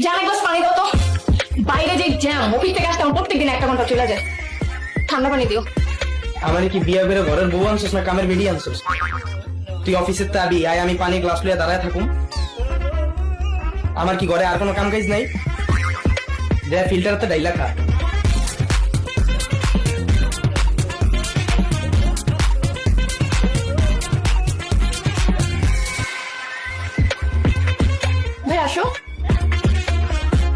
জান এক গ্লাস পানি দাও তো। বাইরে যে জ্যাম, অফিস থেকে আসতে আমার প্রত্যেকদিন 1 ঘন্টা চলে যায়। ঠান্ডা পানি দিও। আমার কি বিয়া করে ঘরের বউ আনছিস না কামের বেডি আনছিস? তুই অফিসের তো আবি, আয় আমি পানি গ্লাস লিয়ে দাঁড়ায় থাকুম। আমার কি ঘরে আর কোনো কাম কাজ নাই? যা ফিল্টার তো ডাইলা খা। ভাই আসো,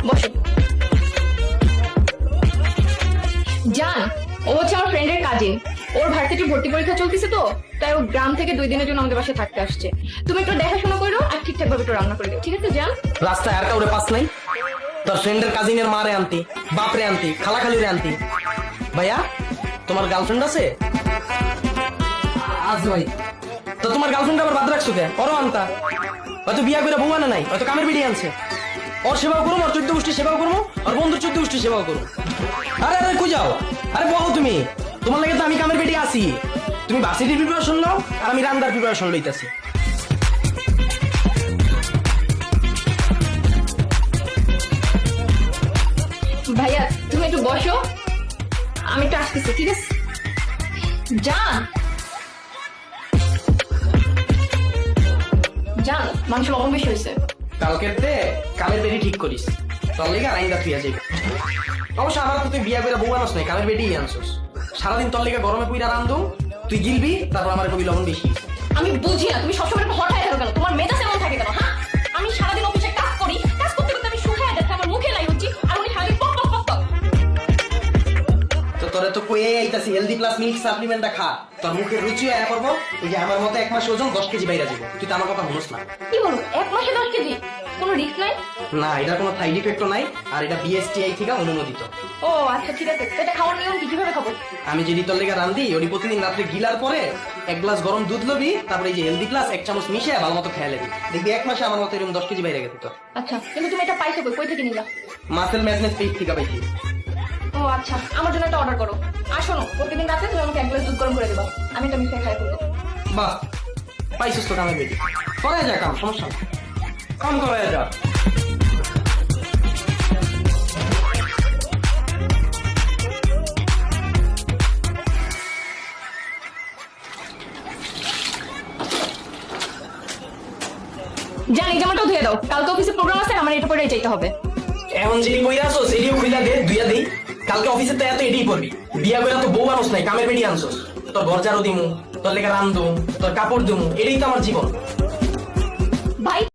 বসো। জান, ও হচ্ছে আমার ফ্রেন্ডের কাজিন। ওর ভার্সিটির ভর্তি পরীক্ষা চলতেছে তো, তাই ও গ্রাম থেকে 2 দিনের জন্য আমাদের বাসায় থাকতে আসছে। তুমি একটু দেখাশোনা করো আর ঠিকঠাক ভাবে একটু রান্না করে দিও, ঠিক আছে জান? রাস্তায় আর কাউরে পাস নাই? তোর ফ্রেন্ডের কাজিনের মারে আনতি, বাপরে আনতি, খালাখালিরে আনতি। ভাইয়া, তোমার গার্লফ্রেন্ড আছে? আছে ভাই। তো তোমার গার্লফ্রেন্ড আবার বাদ রাখছো কে? ওরও আনতা। হয়তো বিয়া করে বউ আনে নাই, হয়তো কামের বেডি আনছে। ওর সেবাও করবো, ওর 14 গোষ্ঠী সেবাও করবো, ওর বন্ধুর 14 গোষ্ঠী সেবাও করবো। আরে আরে কই যাও? আরে বলো তুমি, তোমার লাগে তো আমি কামের বেডি আসি। তুমি ভার্সিটির প্রিপারেশন নাও আর আমি রান্নার প্রিপারেশন লইতাছি। ভাইয়া তুমি একটু বসো, আমি একটু আসতেছি, ঠিক আছে? জান, জান, মাংস লবণ বেশি হয়েছে। কালকের তে কামের বেডি ঠিক করিস, তোর লেগে আইনটা তুই যাবি। অবশ্য আমার তো তুই বিয়া করে বউ আনস নাই, কামের বেডি আনছস। সারাদিন তোর লেগে গরমে পুইরা রান্ধুম, তুই গিলবি, তারপর আমার কবি লবণ বেশি। আমি বুঝি না তুমি সবসময় হঠাৎ থাকো কেন? তোমার মেজাজ এমন থাকে কেন? হ্যাঁ, আমি সারাদিন অফিসে কাজ করি, কাজ করতে করতে আমি শুকায় যাচ্ছি, আমার মুখে লাই হচ্ছি, আর উনি সারাদিন পক পক পক পক। তো তোরে তো কয়ে আইতাছি হেলদি প্লাস মিল্ক সাপ্লিমেন্টটা খা, তোর মুখের রুচিও আয়া করবো। এই যে আমার মতো 1 মাসে ওজন 10 কেজি বাইরা যাবো। তুই তো আমার কথা শুনিস না। কি বলো 1 মাসে 10 কেজি? কোনো রিস্ক নাই? না, এটার কোনো সাইড ইফেক্টও নাই, আর এটা বিএসটিআই থেকে অনুমোদিত। ও আচ্ছা ঠিক আছে, এটা খাওয়ার নিয়ম কি, কিভাবে খাবো? আমি যদি তোর লেগে রান্ধি, ওটি প্রতিদিন রাত্রে গিলার পরে 1 গ্লাস গরম দুধ লবি, তারপরে এই যে হেলদি প্লাস 1 চামচ মিশিয়ে ভালো মতো খেয়ে লেবি, দেখবি 1 মাসে আমার মতো এরকম 10 কেজি বাইরে গেছে। তোর আচ্ছা, কিন্তু তুমি এটা পাইছো কই? কই থেকে নিলা? মাসেল ম্যাগনেস পেজ থেকে পাইছি। ও আচ্ছা, আমার জন্য একটা অর্ডার করো। আর শোনো, প্রতিদিন রাতে তুমি আমাকে 1 গ্লাস দুধ গরম করে দেবা, আমি এটা মিশিয়ে খাই ফেলবো। বাহ, পাইছিস তো কামের বেটি। করাই যা কাম, সমস্যা নেই, কাম করাই যা। জানি, জামাটাও ধুয়ে দাও, কালকে অফিসে প্রোগ্রাম আছে, আমার এটা পরেই যাইতে হবে। এমন যিনি কইরা আছো সেটিও খুইলা দে, দুইয়া দেই। কালকে অফিসে তো এত এটাই পড়বি। বিয়া কইরা তো বউ আনস নাই, কামের বেটি আনছস। তোর ঘর ঝাড়ু দিমু, তোর লেগে রান্ধুম, তোর কাপড় দিমু, এটাই তো আমার জীবন। ভাই